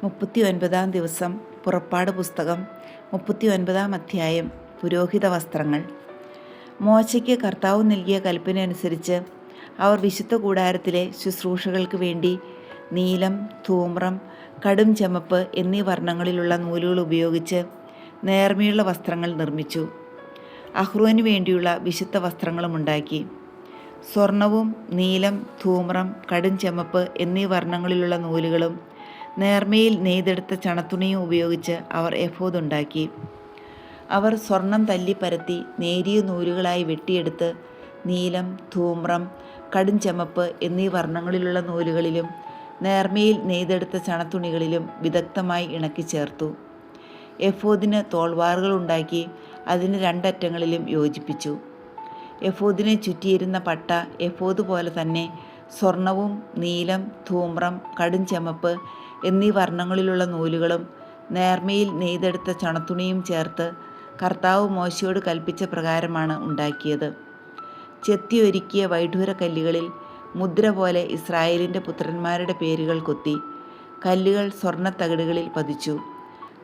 39-ാം ദിവസം. പുറപ്പാട് പുസ്തകം 39-ാം അധ്യായം. പുരോഹിത വസ്ത്രങ്ങൾ. മോശയ്ക്ക് കർത്താവ് നൽകിയ കൽപ്പന അനുസരിച്ച് അവർ വിശുദ്ധ കൂടാരത്തിലെ ശുശ്രൂഷകൾക്ക് വേണ്ടി നീലം, ധൂമ്രം, കടും ചുമപ്പ് എന്നീ വർണ്ണങ്ങളിലുള്ള നൂലുകൾ ഉപയോഗിച്ച് നേർമയുള്ള വസ്ത്രങ്ങൾ നിർമ്മിച്ചു. അഹ്റോന് വേണ്ടിയുള്ള വിശുദ്ധ വസ്ത്രങ്ങളും ഉണ്ടാക്കി. സ്വർണവും നീലം, ധൂമ്രം, കടും ചുമപ്പ് എന്നീ വർണ്ണങ്ങളിലുള്ള നൂലുകളും നേർമയിൽ നെയ്തെടുത്ത ചണത്തുണിയും ഉപയോഗിച്ച് അവർ എഫോദ് ഉണ്ടാക്കി. അവർ സ്വർണം തല്ലിപ്പരത്തി നേരിയ നൂലുകളായി വെട്ടിയെടുത്ത് നീലം, ധൂമ്രം, കടും ചുമപ്പ് എന്നീ വർണ്ണങ്ങളിലുള്ള നൂലുകളിലും നേർമയിൽ നെയ്തെടുത്ത ചണത്തുണികളിലും വിദഗ്ധമായി ഇണക്കി ചേർത്തു. എഫോദിന് തോൾവാറുകൾ ഉണ്ടാക്കി അതിന് രണ്ടറ്റങ്ങളിലും യോജിപ്പിച്ചു. എഫോദിനെ ചുറ്റിയിരുന്ന പട്ട എഫോദ് പോലെ തന്നെ സ്വർണവും നീലം, ധൂമ്രം, കടും ചുമപ്പ് എന്നീ വർണ്ണങ്ങളിലുള്ള നൂലുകളും നേർമയിൽ നെയ്തെടുത്ത ചണത്തുണിയും ചേർത്ത് കർത്താവ് മോശയോട് കൽപ്പിച്ച പ്രകാരമാണ് ഉണ്ടാക്കിയത്. ചെത്തിയൊരുക്കിയ വൈഡൂര്യക്കല്ലുകളിൽ മുദ്ര പോലെ ഇസ്രായേലിൻ്റെ പുത്രന്മാരുടെ പേരുകൾ കൊത്തി. കല്ലുകൾ സ്വർണ്ണത്തകിടുകളിൽ പതിച്ചു.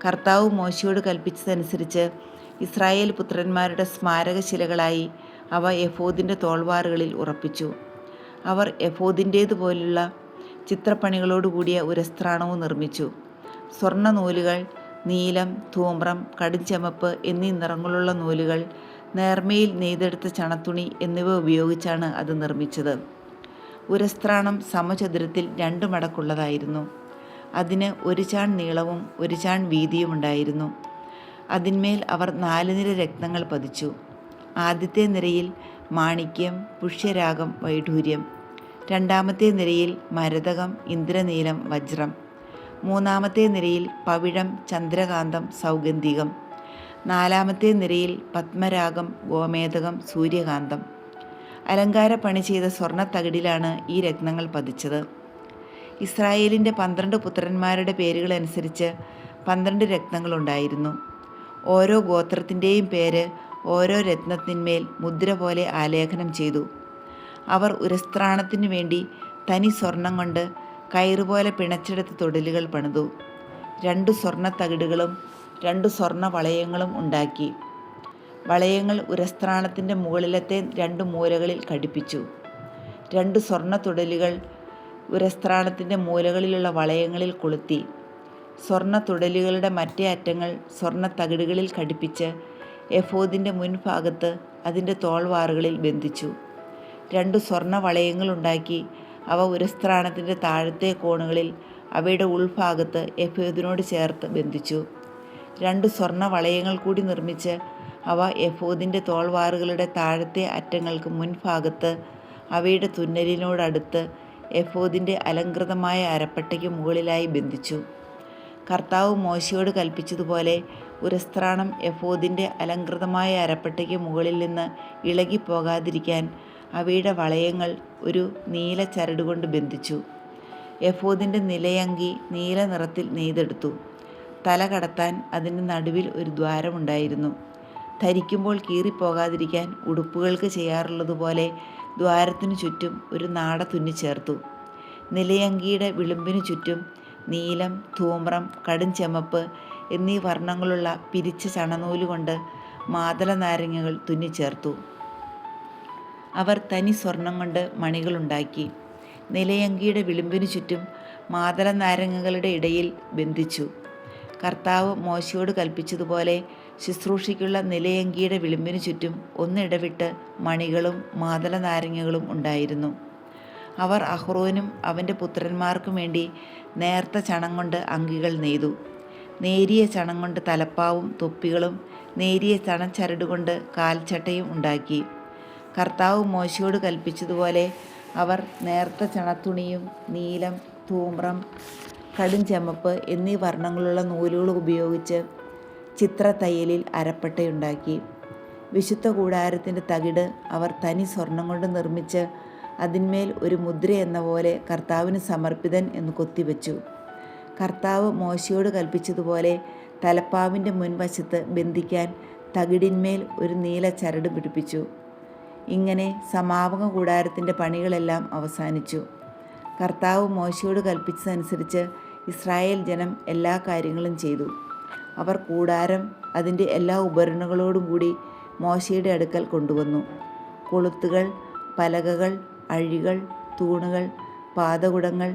കർത്താവ് മോശയോട് കൽപ്പിച്ചതനുസരിച്ച് ഇസ്രായേൽ പുത്രന്മാരുടെ സ്മാരകശിലകളായി അവ എഫോദിൻ്റെ തോൾവാറുകളിൽ ഉറപ്പിച്ചു. അവർ എഫോദിൻ്റേതുപോലുള്ള ചിത്രപ്പണികളോടുകൂടിയ ഉരസ്ത്രാണവും നിർമ്മിച്ചു. സ്വർണ്ണ നൂലുകൾ, നീലം, ധൂമ്രം, കടും ചുമപ്പ് എന്നീ നിറങ്ങളുള്ള നൂലുകൾ, നേർമയിൽ നെയ്തെടുത്ത ചണത്തുണി എന്നിവ ഉപയോഗിച്ചാണ് അത് നിർമ്മിച്ചത്. ഉരസ്ത്രാണം സമചതുരത്തിൽ 2 മടക്കുള്ളതായിരുന്നു. അതിന് 1 ചാൺ നീളവും 1 ചാൺ വീതിയും ഉണ്ടായിരുന്നു. അതിന്മേൽ അവർ 4 നിര രത്നങ്ങൾ പതിച്ചു. ആദ്യത്തെ നിരയിൽ മാണിക്യം, പുഷ്യരാഗം, വൈഡൂര്യം. രണ്ടാമത്തെ നിരയിൽ മരതകം, ഇന്ദ്രനീലം, വജ്രം. മൂന്നാമത്തെ നിരയിൽ പവിഴം, ചന്ദ്രകാന്തം, സൗഗന്ധികം. നാലാമത്തെ നിരയിൽ പത്മരാഗം, ഗോമേതകം, സൂര്യകാന്തം. അലങ്കാര പണി ചെയ്ത സ്വർണ്ണത്തകിടിലാണ് ഈ രത്നങ്ങൾ പതിച്ചത്. ഇസ്രായേലിൻ്റെ 12 പുത്രന്മാരുടെ പേരുകളനുസരിച്ച് 12 രത്നങ്ങളുണ്ടായിരുന്നു. ഓരോ ഗോത്രത്തിൻ്റെയും പേര് ഓരോ രത്നത്തിന്മേൽ മുദ്ര പോലെ ആലേഖനം ചെയ്തു. അവർ ഉരസ്ത്രാണത്തിനു വേണ്ടി തനി സ്വർണം കൊണ്ട് കയറുപോലെ പിണച്ചെടുത്ത തൊടലുകൾ പണിതു. 2 സ്വർണ്ണത്തകിടുകളും 2 സ്വർണ്ണ വളയങ്ങളും ഉണ്ടാക്കി. വളയങ്ങൾ ഉരസ്ത്രാണത്തിൻ്റെ മുകളിലത്തെ 2 മൂലകളിൽ ഘടിപ്പിച്ചു. 2 സ്വർണ്ണ തുടലുകൾ ഉരസ്ത്രാണത്തിൻ്റെ മൂലകളിലുള്ള വളയങ്ങളിൽ കൊളുത്തി. സ്വർണ്ണ തുടലുകളുടെ മറ്റേ അറ്റങ്ങൾ സ്വർണ്ണത്തകിടുകളിൽ ഘടിപ്പിച്ച് എഫോദിൻ്റെ മുൻഭാഗത്ത് അതിൻ്റെ തോൾവാറുകളിൽ ബന്ധിച്ചു. 2 സ്വർണ്ണ വളയങ്ങളുണ്ടാക്കി അവ ഉരസ്ത്രാണത്തിൻ്റെ താഴത്തെ കോണുകളിൽ അവയുടെ ഉൾഭാഗത്ത് എഫോദിനോട് ചേർത്ത് ബന്ധിച്ചു. 2 സ്വർണ്ണ വളയങ്ങൾ കൂടി നിർമ്മിച്ച് അവ എഫോദിൻ്റെ തോൾവാറുകളുടെ താഴത്തെ അറ്റങ്ങൾക്ക് മുൻഭാഗത്ത് അവയുടെ തുന്നലിനോടടുത്ത് എഫോദിൻ്റെ അലങ്കൃതമായ അരപ്പട്ടയ്ക്ക് മുകളിലായി ബന്ധിച്ചു. കർത്താവ് മോശയോട് കൽപ്പിച്ചതുപോലെ ഉരസ്ത്രാണം എഫോദിൻ്റെ അലങ്കൃതമായ അരപ്പട്ടയ്ക്ക് മുകളിൽ നിന്ന് ഇളകിപ്പോകാതിരിക്കാൻ അവയുടെ വളയങ്ങൾ ഒരു നീല ചരടുകൊണ്ട് ബന്ധിച്ചു. എഫോദിൻ്റെ നിലയങ്കി നീല നിറത്തിൽ നെയ്തെടുത്തു. തല കടത്താൻ അതിൻ്റെ നടുവിൽ ഒരു ദ്വാരമുണ്ടായിരുന്നു. ധരിക്കുമ്പോൾ കീറിപ്പോകാതിരിക്കാൻ ഉടുപ്പുകൾക്ക് ചെയ്യാറുള്ളതുപോലെ ദ്വാരത്തിനു ചുറ്റും ഒരു നാട തുന്നിച്ചേർത്തു. നിലയങ്കിയുടെ വിളുമ്പിനു ചുറ്റും നീലം, ധൂമ്രം, കടും ചുമപ്പ് എന്നീ വർണ്ണങ്ങളുള്ള പിരിച്ച ചണനൂലുകൊണ്ട് മാതള നാരങ്ങകൾ തുന്നിച്ചേർത്തു. അവർ തനി സ്വർണം കൊണ്ട് മണികളുണ്ടാക്കി. നിലയങ്കിയുടെ വിളുമ്പിനു ചുറ്റും മാതള നാരങ്ങകളുടെ ഇടയിൽ ബന്ധിച്ചു. കർത്താവ് മോശയോട് കൽപ്പിച്ചതുപോലെ ശുശ്രൂഷയ്ക്കുള്ള നിലയങ്കിയുടെ വിളുമ്പിനു ചുറ്റും ഒന്നിടവിട്ട് മണികളും മാതള നാരങ്ങകളും ഉണ്ടായിരുന്നു. അവർ അഹ്റോനും അവൻ്റെ പുത്രന്മാർക്കും വേണ്ടി നേർത്ത ചണം കൊണ്ട് അങ്കികൾ നെയ്തു. നേരിയ ചണം കൊണ്ട് തലപ്പാവും തൊപ്പികളും നേരിയ ചണച്ചരടുകൊണ്ട് കാൽച്ചട്ടയും ഉണ്ടാക്കി. കർത്താവ് മോശയോട് കൽപ്പിച്ചതുപോലെ അവർ നേർത്ത ചണത്തുണിയും നീലം, ധൂമ്രം, കടും ചുമപ്പ് എന്നീ വർണ്ണങ്ങളുള്ള നൂലുകൾ ഉപയോഗിച്ച് ചിത്രത്തയ്യലിൽ അരപ്പട്ടയുണ്ടാക്കി. വിശുദ്ധ കൂടാരത്തിൻ്റെ തകിട് അവർ തനി സ്വർണം കൊണ്ട് നിർമ്മിച്ച് അതിന്മേൽ ഒരു മുദ്ര എന്ന പോലെ കർത്താവിന് സമർപ്പിതൻ എന്ന് കൊത്തിവെച്ചു. കർത്താവ് മോശയോട് കൽപ്പിച്ചതുപോലെ തലപ്പാവിൻ്റെ മുൻവശത്ത് ബന്ധിക്കാൻ തകിടിന്മേൽ ഒരു നീല ചരട് പിടിപ്പിച്ചു. ഇങ്ങനെ സമാപന കൂടാരത്തിൻ്റെ പണികളെല്ലാം അവസാനിച്ചു. കർത്താവ് മോശയോട് കൽപ്പിച്ചതനുസരിച്ച് ഇസ്രായേൽ ജനം എല്ലാ കാര്യങ്ങളും ചെയ്തു. അവർ കൂടാരം അതിൻ്റെ എല്ലാ ഉപകരണങ്ങളോടും കൂടി മോശയുടെ അടുക്കൽ കൊണ്ടുവന്നു. കൊളുത്തുകൾ, പലകകൾ, അഴികൾ, തൂണുകൾ, പാദകുടങ്ങൾ,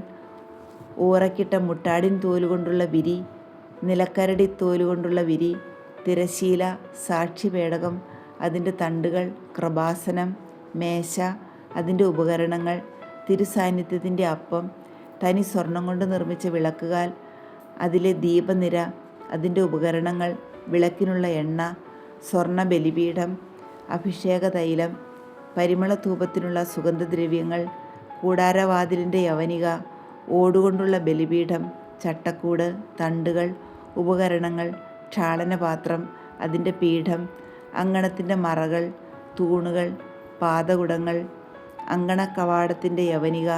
ഊറക്കിട്ട മുട്ടാടിൻ തോലുകൊണ്ടുള്ള വിരി, നിലക്കരടി തോലുകൊണ്ടുള്ള വിരി, തിരശീല, സാക്ഷിപേടകം, അതിൻ്റെ തണ്ടുകൾ, കൃപാസനം, മേശ, അതിൻ്റെ ഉപകരണങ്ങൾ, തിരുസാന്നിധ്യത്തിൻ്റെ അപ്പം, തനി സ്വർണം കൊണ്ട് നിർമ്മിച്ച വിളക്കുകാൽ, അതിലെ ദീപനിര, അതിൻ്റെ ഉപകരണങ്ങൾ, വിളക്കിനുള്ള എണ്ണ, സ്വർണ്ണ ബലിപീഠം, അഭിഷേക തൈലം, പരിമളധൂപത്തിനുള്ള സുഗന്ധദ്രവ്യങ്ങൾ, കൂടാരവാതിലിൻ്റെ യവനിക, ഓടുകൊണ്ടുള്ള ബലിപീഠം, ചട്ടക്കൂട്, തണ്ടുകൾ, ഉപകരണങ്ങൾ, ക്ഷാളനപാത്രം, അതിൻ്റെ പീഠം, അങ്കണത്തിൻ്റെ മറകൾ, തൂണുകൾ, പാദകുടങ്ങൾ, അങ്കണക്കവാടത്തിൻ്റെ യവനിക,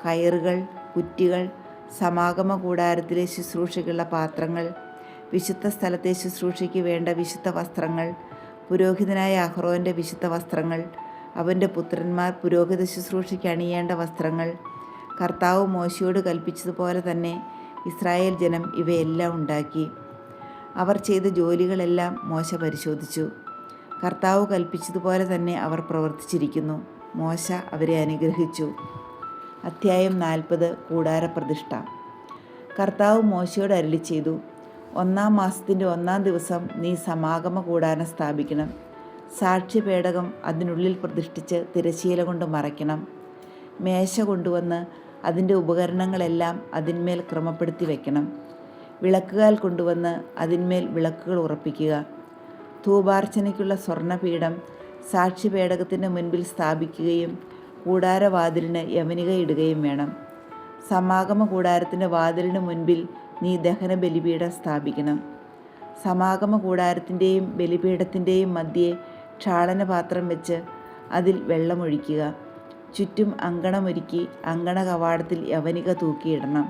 കയറുകൾ, കുറ്റികൾ, സമാഗമ കൂടാരത്തിലെ ശുശ്രൂഷയ്ക്കുള്ള പാത്രങ്ങൾ, വിശുദ്ധ സ്ഥലത്തെ ശുശ്രൂഷയ്ക്ക് വേണ്ട വിശുദ്ധ വസ്ത്രങ്ങൾ, പുരോഹിതനായ അഹ്റോൻ്റെ വിശുദ്ധ വസ്ത്രങ്ങൾ, അവൻ്റെ പുത്രന്മാർ പുരോഹിത ശുശ്രൂഷയ്ക്ക് അണിയേണ്ട വസ്ത്രങ്ങൾ. കർത്താവ് മോശയോട് കൽപ്പിച്ചതുപോലെ തന്നെ ഇസ്രായേൽ ജനം ഇവയെല്ലാം ഉണ്ടാക്കി. അവർ ചെയ്ത ജോലികളെല്ലാം മോശ പരിശോധിച്ചു. കർത്താവ് കൽപ്പിച്ചതുപോലെ തന്നെ അവർ പ്രവർത്തിച്ചിരിക്കുന്നു. മോശ അവരെ അനുഗ്രഹിച്ചു. അധ്യായം 40 കൂടാരപ്രതിഷ്ഠ. കർത്താവ് മോശയോട് അരുളി ചെയ്തു, 1-ാം മാസത്തിൻ്റെ 1-ാം ദിവസം നീ സമാഗമ കൂടാരം സ്ഥാപിക്കണം. സാക്ഷ്യപേടകം അതിനുള്ളിൽ പ്രതിഷ്ഠിച്ച് തിരശ്ശീല കൊണ്ട് മറയ്ക്കണം. മേശ കൊണ്ടുവന്ന് അതിൻ്റെ ഉപകരണങ്ങളെല്ലാം അതിന്മേൽ ക്രമപ്പെടുത്തി വയ്ക്കണം. വിളക്കുകാൽ കൊണ്ടുവന്ന് അതിന്മേൽ വിളക്കുകൾ ഉറപ്പിക്കുക. ധൂപാർച്ചനയ്ക്കുള്ള സ്വർണ്ണപീഠം സാക്ഷ്യപേടകത്തിൻ്റെ മുൻപിൽ സ്ഥാപിക്കുകയും കൂടാരവാതിലിന് യവനിക ഇടുകയും വേണം. സമാഗമ കൂടാരത്തിൻ്റെ വാതിലിന് മുൻപിൽ നീ ദഹന ബലിപീഠം സ്ഥാപിക്കണം. സമാഗമ കൂടാരത്തിൻ്റെയും ബലിപീഠത്തിൻ്റെയും മധ്യേ ക്ഷാളനപാത്രം വെച്ച് അതിൽ വെള്ളമൊഴിക്കുക. ചുറ്റും അങ്കണമൊരുക്കി അങ്കണ കവാടത്തിൽ യവനിക തൂക്കിയിടണം.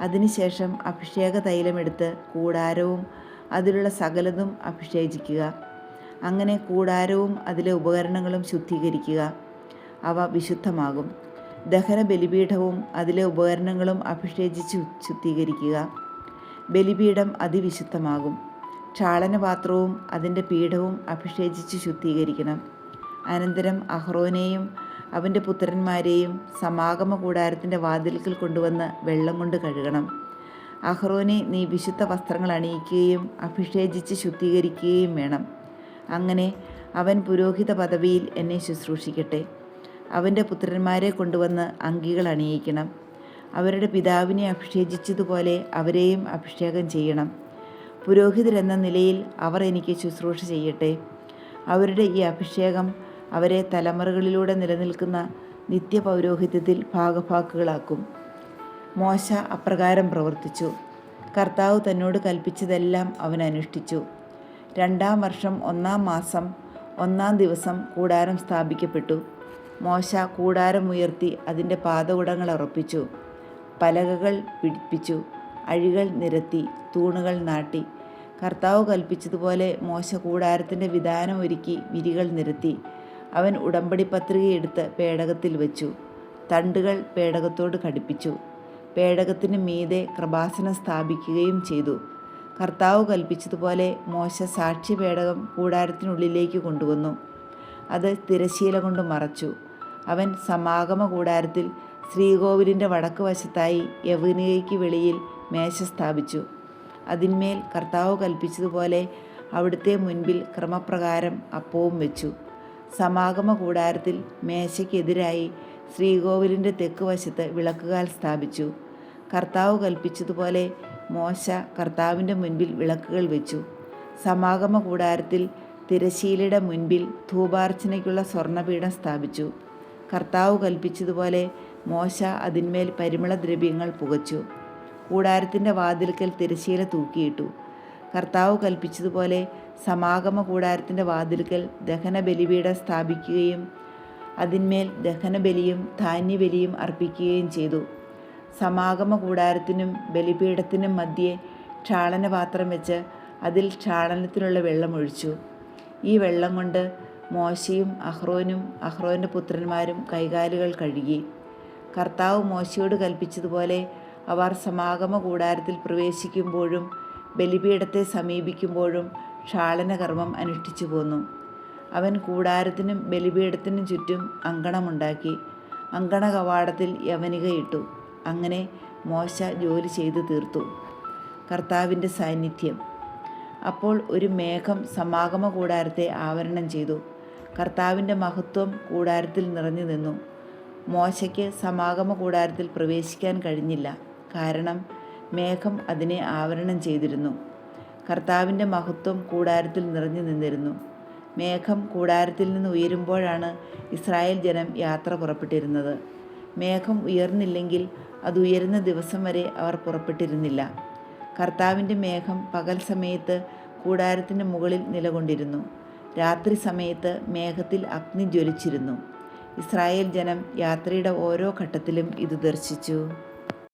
അതിനുശേഷം അഭിഷേക തൈലമെടുത്ത് കൂടാരവും അതിലുള്ള സകലതും അഭിഷേചിക്കുക. അങ്ങനെ കൂടാരവും അതിലെ ഉപകരണങ്ങളും ശുദ്ധീകരിക്കുക. അവ വിശുദ്ധമാകും. ദഹന ബലിപീഠവും അതിലെ ഉപകരണങ്ങളും അഭിഷേചിച്ച് ശുദ്ധീകരിക്കുക. ബലിപീഠം അതിവിശുദ്ധമാകും. ക്ഷാളനപാത്രവും അതിൻ്റെ പീഠവും അഭിഷേചിച്ച് ശുദ്ധീകരിക്കണം. അനന്തരം അഹ്റോനെയും അവൻ്റെ പുത്രന്മാരെയും സമാഗമ കൂടാരത്തിൻ്റെ വാതിൽക്കൽ കൊണ്ടുവന്ന് വെള്ളം കൊണ്ട് കഴുകണം. അഹ്റോനെ നീ വിശുദ്ധ വസ്ത്രങ്ങൾ അണിയിക്കുകയും അഭിഷേചിച്ച് ശുദ്ധീകരിക്കുകയും വേണം. അങ്ങനെ അവൻ പുരോഹിത പദവിയിൽ എന്നെ ശുശ്രൂഷിക്കട്ടെ. അവൻ്റെ പുത്രന്മാരെ കൊണ്ടുവന്ന് അങ്കികൾ അണിയിക്കണം. അവരുടെ പിതാവിനെ അഭിഷേചിച്ചതുപോലെ അവരെയും അഭിഷേകം ചെയ്യണം. പുരോഹിതരെന്ന നിലയിൽ അവർ എനിക്ക് ശുശ്രൂഷ ചെയ്യട്ടെ. അവരുടെ ഈ അഭിഷേകം അവരെ തലമുറകളിലൂടെ നിലനിൽക്കുന്ന നിത്യപൗരോഹിത്യത്തിൽ ഭാഗഭാക്കുകളാക്കും. മോശ അപ്രകാരം പ്രവർത്തിച്ചു. കർത്താവ് തന്നോട് കൽപ്പിച്ചതെല്ലാം അവൻ അനുഷ്ഠിച്ചു. 2-ാം വർഷം 1-ാം മാസം 1-ാം ദിവസം കൂടാരം സ്ഥാപിക്കപ്പെട്ടു. മോശ കൂടാരം ഉയർത്തി അതിൻ്റെ പാദകുടങ്ങൾ ഉറപ്പിച്ചു. പലകകൾ പിടിപ്പിച്ചു. അഴികൾ നിരത്തി. തൂണുകൾ നാട്ടി. കർത്താവ് കൽപ്പിച്ചതുപോലെ മോശ കൂടാരത്തിൻ്റെ വിധാനം ഒരുക്കി വിരികൾ നിരത്തി. അവൻ ഉടമ്പടി പത്രികയെടുത്ത് പേടകത്തിൽ വെച്ചു. തണ്ടുകൾ പേടകത്തോട് ഘടിപ്പിച്ചു. പേടകത്തിന് മീതെ കൃപാസനം സ്ഥാപിക്കുകയും ചെയ്തു. കർത്താവ് കൽപ്പിച്ചതുപോലെ മോശ സാക്ഷ്യപേടകം കൂടാരത്തിനുള്ളിലേക്ക് കൊണ്ടുവന്നു. അത് തിരശ്ശീല കൊണ്ട് മറച്ചു. അവൻ സമാഗമ കൂടാരത്തിൽ ശ്രീകോവിലിൻ്റെ വടക്ക് വശത്തായി യവനികയ്ക്ക് വെളിയിൽ മേശ സ്ഥാപിച്ചു. അതിന്മേൽ കർത്താവ് കൽപ്പിച്ചതുപോലെ അവിടുത്തെ മുൻപിൽ ക്രമപ്രകാരം അപ്പവും വെച്ചു. സമാഗമ കൂടാരത്തിൽ മേശയ്ക്കെതിരായി ശ്രീകോവിലിൻ്റെ തെക്ക് വശത്ത് വിളക്കുകാൽ സ്ഥാപിച്ചു. കർത്താവ് കൽപ്പിച്ചതുപോലെ മോശ കർത്താവിൻ്റെ മുൻപിൽ വിളക്കുകൾ വെച്ചു. സമാഗമ കൂടാരത്തിൽ തിരശ്ശീലയുടെ മുൻപിൽ ധൂപാർച്ചനയ്ക്കുള്ള സ്വർണ്ണപീഠം സ്ഥാപിച്ചു. കർത്താവ് കൽപ്പിച്ചതുപോലെ മോശ അതിന്മേൽ പരിമളദ്രവ്യങ്ങൾ പുകച്ചു. കൂടാരത്തിൻ്റെ വാതിൽക്കൽ തിരശ്ശീല തൂക്കിയിട്ടു. കർത്താവ് കൽപ്പിച്ചതുപോലെ സമാഗമ കൂടാരത്തിൻ്റെ വാതിൽക്കൽ ദഹന ബലിപീഠം സ്ഥാപിക്കുകയും അതിന്മേൽ ദഹനബലിയും ധാന്യബലിയും അർപ്പിക്കുകയും ചെയ്തു. സമാഗമ കൂടാരത്തിനും ബലിപീഠത്തിനും മധ്യേ ക്ഷാളനപാത്രം വെച്ച് അതിൽ ക്ഷാളനത്തിനുള്ള വെള്ളമൊഴിച്ചു. ഈ വെള്ളം കൊണ്ട് മോശയും അഹ്റോനും അഹ്റോൻ്റെ പുത്രന്മാരും കൈകാലുകൾ കഴുകി. കർത്താവ് മോശയോട് കൽപ്പിച്ചതുപോലെ അവർ സമാഗമ കൂടാരത്തിൽ പ്രവേശിക്കുമ്പോഴും ബലിപീഠത്തെ സമീപിക്കുമ്പോഴും ക്ഷാളനകർമ്മം അനുഷ്ഠിച്ചു പോന്നു. അവൻ കൂടാരത്തിനും ബലിപീഠത്തിനും ചുറ്റും അങ്കണമുണ്ടാക്കി അങ്കണ കവാടത്തിൽ യവനികയിട്ടു. അങ്ങനെ മോശ ജോലി ചെയ്തു തീർത്തു. കർത്താവിൻ്റെ സാന്നിധ്യം. അപ്പോൾ ഒരു മേഘം സമാഗമ കൂടാരത്തെ ആവരണം ചെയ്തു. കർത്താവിൻ്റെ മഹത്വം കൂടാരത്തിൽ നിറഞ്ഞു നിന്നു. മോശയ്ക്ക് സമാഗമ കൂടാരത്തിൽ പ്രവേശിക്കാൻ കഴിഞ്ഞില്ല, കാരണം മേഘം അതിനെ ആവരണം ചെയ്തിരുന്നു. കർത്താവിൻ്റെ മഹത്വം കൂടാരത്തിൽ നിറഞ്ഞു നിന്നിരുന്നു. മേഘം കൂടാരത്തിൽ നിന്ന് ഉയരുമ്പോഴാണ് ഇസ്രായേൽ ജനം യാത്ര പുറപ്പെട്ടിരുന്നത്. മേഘം ഉയർന്നില്ലെങ്കിൽ അത് ഉയരുന്ന ദിവസം വരെ അവർ പുറപ്പെട്ടിരുന്നില്ല. കർത്താവിൻ്റെ മേഘം പകൽ സമയത്ത് കൂടാരത്തിൻ്റെ മുകളിൽ നിലകൊണ്ടിരുന്നു. രാത്രി സമയത്ത് മേഘത്തിൽ അഗ്നി ജ്വലിച്ചിരുന്നു. ഇസ്രായേൽ ജനം യാത്രയുടെ ഓരോ ഘട്ടത്തിലും ഇത് ദർശിച്ചു.